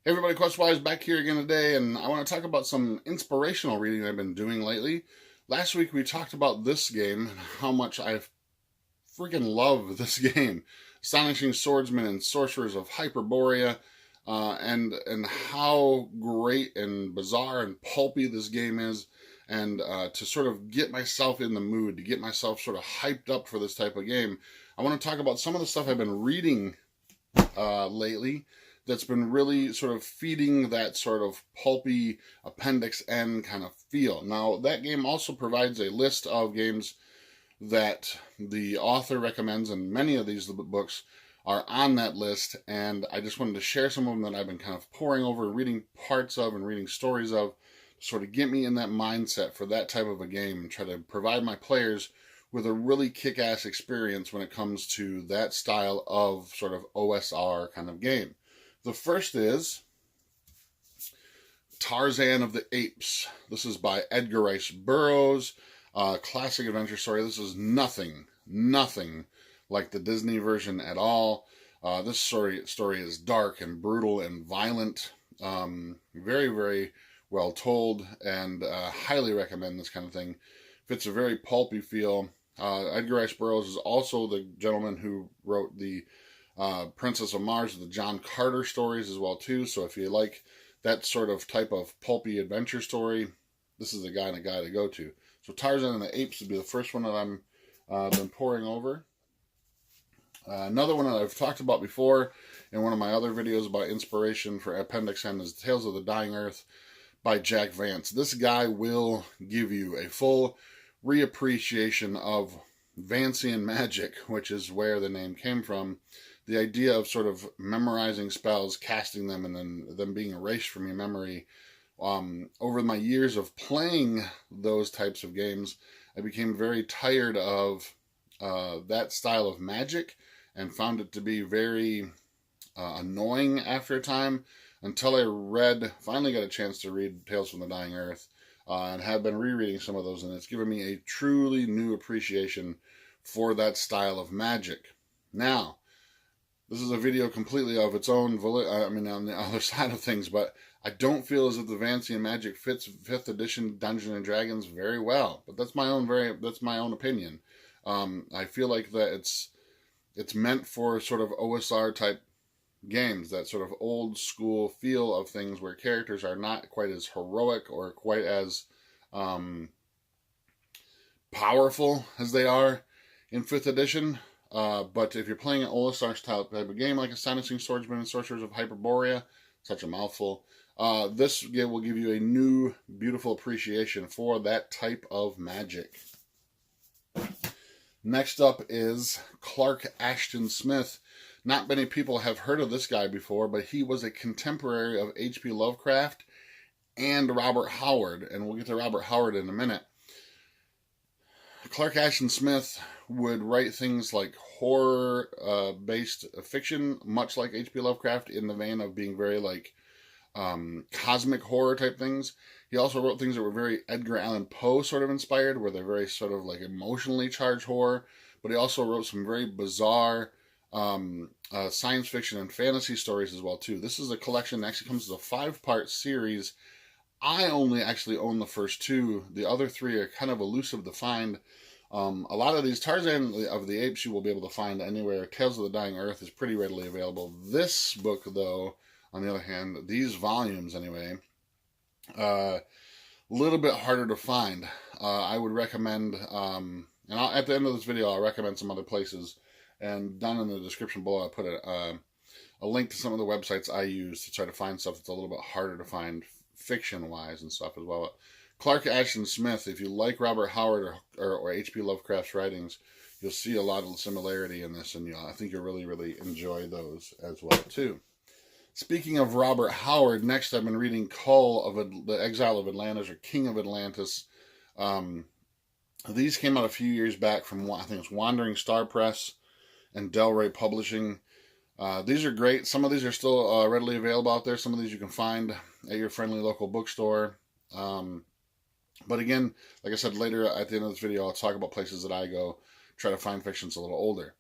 Hey everybody, Questwise back here again today, and I want to talk about some inspirational reading I've been doing lately. Last week we talked about this game and how much I freaking love this game, Astonishing Swordsmen and Sorcerers of Hyperborea, and how great and bizarre and pulpy this game is, and to sort of get myself in the mood, to get myself sort of hyped up for this type of game. I want to talk about some of the stuff I've been reading lately that's been really sort of feeding that sort of pulpy Appendix N kind of feel. Now, that game also provides a list of games that the author recommends, and many of these books are on that list, and I just wanted to share some of them that I've been kind of poring over, reading parts of, and reading stories of, to sort of get me in that mindset for that type of a game and try to provide my players with a really kick-ass experience when it comes to that style of sort of OSR kind of game. The first is Tarzan of the Apes. This is by Edgar Rice Burroughs, classic adventure story. This is nothing like the Disney version at all. This story is dark and brutal and violent. Very, very well told, and highly recommend this kind of thing. Fits a very pulpy feel. Edgar Rice Burroughs is also the gentleman who wrote the Princess of Mars, the John Carter stories as well too. So if you like that sort of type of pulpy adventure story, this is the guy to go to. So Tarzan and the Apes would be the first one that I'm been poring over. Another one that I've talked about before in one of my other videos about inspiration for Appendix N is Tales of the Dying Earth by Jack Vance. This guy will give you a full reappreciation of Vancian magic, which is where the name came from. The idea of sort of memorizing spells, casting them, and then them being erased from your memory. Over my years of playing those types of games, I became very tired of that style of magic and found it to be very annoying after a time, until I finally got a chance to read Tales from the Dying Earth, and have been rereading some of those, and it's given me a truly new appreciation for that style of magic. Now, this is a video completely of its own, on the other side of things, but I don't feel as if the Vancian magic fits 5th edition Dungeons and Dragons very well. But that's my own opinion. I feel like that it's meant for sort of OSR type games, that sort of old school feel of things where characters are not quite as heroic or quite as powerful as they are in 5th edition. But if you're playing an OSR style type of game like Astonishing Swordsmen and Sorcerers of Hyperborea, such a mouthful, this game will give you a new, beautiful appreciation for that type of magic. Next up is Clark Ashton Smith. Not many people have heard of this guy before, but he was a contemporary of H.P. Lovecraft and Robert Howard, and we'll get to Robert Howard in a minute. Clark Ashton Smith would write things like horror-based fiction, much like H.P. Lovecraft, in the vein of being very like cosmic horror type things. He also wrote things that were very Edgar Allan Poe sort of inspired, where they're very sort of like emotionally charged horror. But he also wrote some very bizarre science fiction and fantasy stories as well too. This is a collection that actually comes as a 5-part series. I only actually own the first 2. The other 3 are kind of elusive to find. A lot of these Tarzan of the Apes you will be able to find anywhere. Tales of the Dying Earth is pretty readily available. This book, though, on the other hand, these volumes anyway, a little bit harder to find. I would recommend, at the end of this video, I'll recommend some other places. And down in the description below, I put a link to some of the websites I use to try to find stuff that's a little bit harder to find fiction-wise and stuff as well. Clark Ashton Smith, if you like Robert Howard or H.P. Lovecraft's writings, you'll see a lot of similarity in this, and I think you'll really, really enjoy those as well, too. Speaking of Robert Howard, next I've been reading Cull of the Exile of Atlantis, or King of Atlantis. These came out a few years back from, I think it's Wandering Star Press and Del Rey Publishing. These are great. Some of these are still readily available out there. Some of these you can find at your friendly local bookstore. But again, like I said, later at the end of this video, I'll talk about places that I go try to find fiction that's a little older.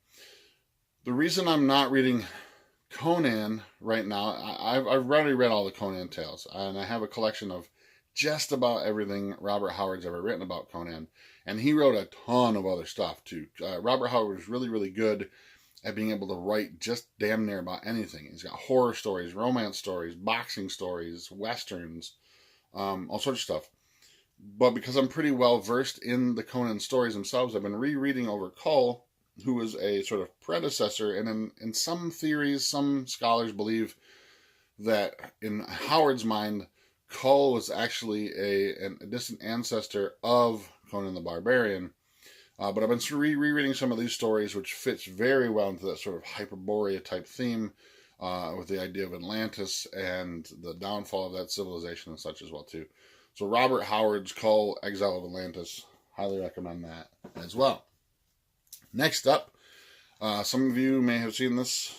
The reason I'm not reading Conan right now, I've already read all the Conan tales, and I have a collection of just about everything Robert Howard's ever written about Conan. And he wrote a ton of other stuff too. Robert Howard was really, really good at being able to write just damn near about anything. He's got horror stories, romance stories, boxing stories, westerns, all sorts of stuff. But because I'm pretty well versed in the Conan stories themselves, I've been rereading over Kull, who is a sort of predecessor. And in some theories, some scholars believe that in Howard's mind, Kull was actually a distant ancestor of Conan the Barbarian. But I've been rereading some of these stories, which fits very well into that sort of Hyperborea type theme, with the idea of Atlantis and the downfall of that civilization and such as well too. So Robert Howard's Kull, Exile of Atlantis, highly recommend that as well. Next up, some of you may have seen this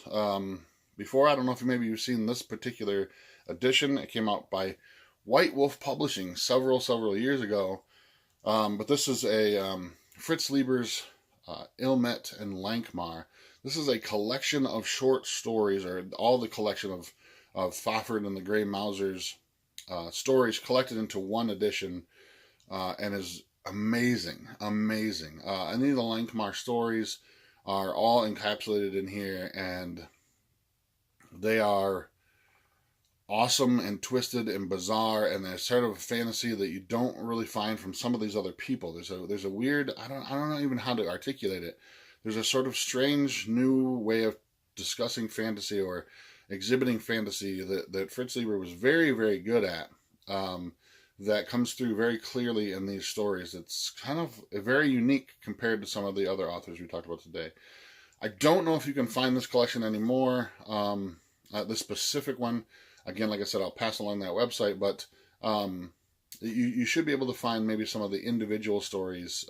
before. I don't know if maybe you've seen this particular edition. It came out by White Wolf Publishing several years ago. But this is a Fritz Lieber's Ilmet and Lankmar. This is a collection of short stories, or all the collection of Fafhrd and the Grey Mouser's stories collected into one edition, and is amazing. Any of the Lankmar stories are all encapsulated in here, and they are awesome and twisted and bizarre, and they're sort of a fantasy that you don't really find from some of these other people. There's a weird, I don't know even how to articulate it. There's a sort of strange new way of discussing fantasy or exhibiting fantasy that Fritz Lieber was very, very good at, that comes through very clearly in these stories. It's kind of very unique compared to some of the other authors we talked about today. I don't know if you can find this collection anymore, this specific one. Again, like I said, I'll pass along that website, but you should be able to find maybe some of the individual stories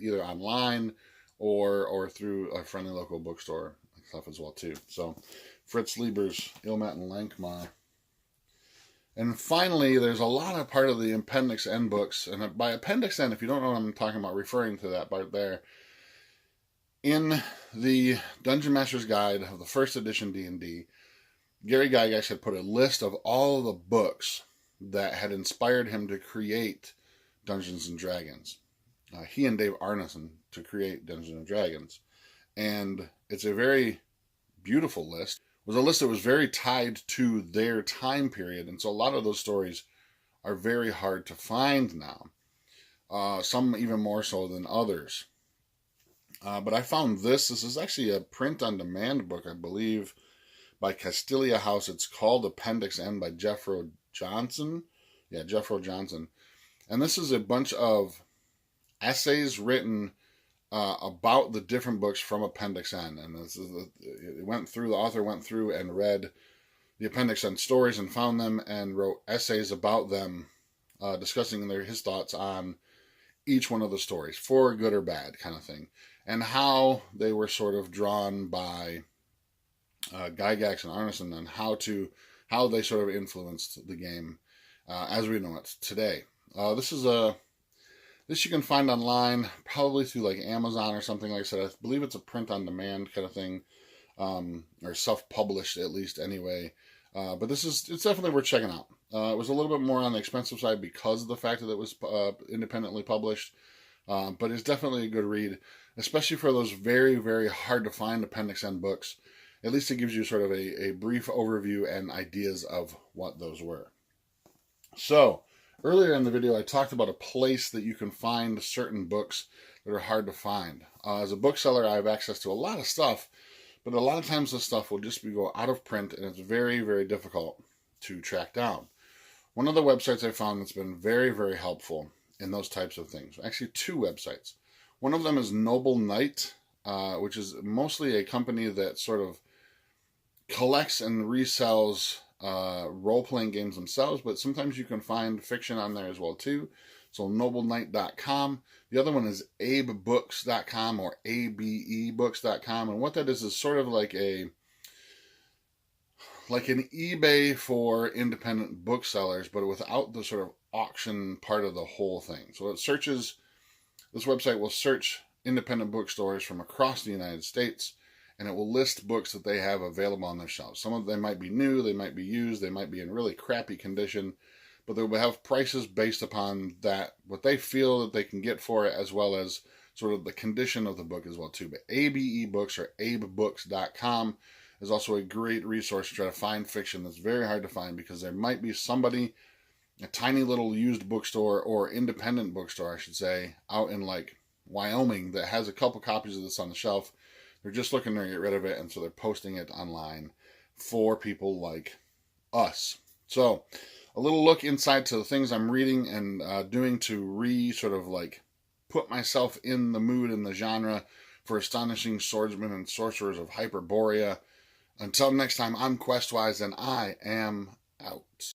either online or through a friendly local bookstore stuff as well too. So Fritz Lieber's Ilmet and Lankmar. And finally, there's a lot of part of the Appendix N books, and by Appendix N, if you don't know what I'm talking about, referring to that part there, in the Dungeon Master's Guide of the first edition D&D, Gary Gygax had put a list of all of the books that had inspired him to create Dungeons and Dragons. He and Dave Arneson to create Dungeons and Dragons. And it's a very beautiful list. It was a list that was very tied to their time period, and so a lot of those stories are very hard to find now. Some even more so than others. But I found this. This is actually a print-on-demand book, I believe, by Castilia House. It's called Appendix N by Jeffro Johnson. Yeah, Jeffro Johnson. And this is a bunch of essays written about the different books from Appendix N. And the author went through and read the Appendix N stories and found them and wrote essays about them, discussing his thoughts on each one of the stories, for good or bad kind of thing, and how they were sort of drawn by Gygax and Arneson, and how they sort of influenced the game as we know it today. This you can find online, probably through like Amazon or something. Like I said, I believe it's a print-on-demand kind of thing, or self-published at least anyway. But it's definitely worth checking out. It was a little bit more on the expensive side because of the fact that it was independently published, but it's definitely a good read, especially for those very, very hard to find Appendix N books. At least it gives you sort of a brief overview and ideas of what those were. So, earlier in the video, I talked about a place that you can find certain books that are hard to find. As a bookseller, I have access to a lot of stuff, but a lot of times this stuff will just go out of print, and it's very, very difficult to track down. One of the websites I found that's been very, very helpful in those types of things, actually two websites. One of them is Noble Knight, which is mostly a company that sort of collects and resells role-playing games themselves, but sometimes you can find fiction on there as well too. So nobleknight.com. The other one is abebooks.com or abebooks.com, and what that is sort of like an eBay for independent booksellers, but without the sort of auction part of the whole thing. So this website will search independent bookstores from across the United States and it will list books that they have available on their shelves. Some of them might be new, they might be used, they might be in really crappy condition, but they will have prices based upon that, what they feel that they can get for it, as well as sort of the condition of the book as well too. But ABE Books, or abebooks.com, is also a great resource to try to find fiction that's very hard to find, because there might be somebody, a tiny little used bookstore, or independent bookstore I should say, out in like Wyoming, that has a couple copies of this on the shelf. They're just looking to get rid of it, and so they're posting it online for people like us. So a little look inside to the things I'm reading and doing to sort of like put myself in the mood and the genre for Astonishing Swordsmen and Sorcerers of Hyperborea. Until next time, I'm Questwise, and I am out.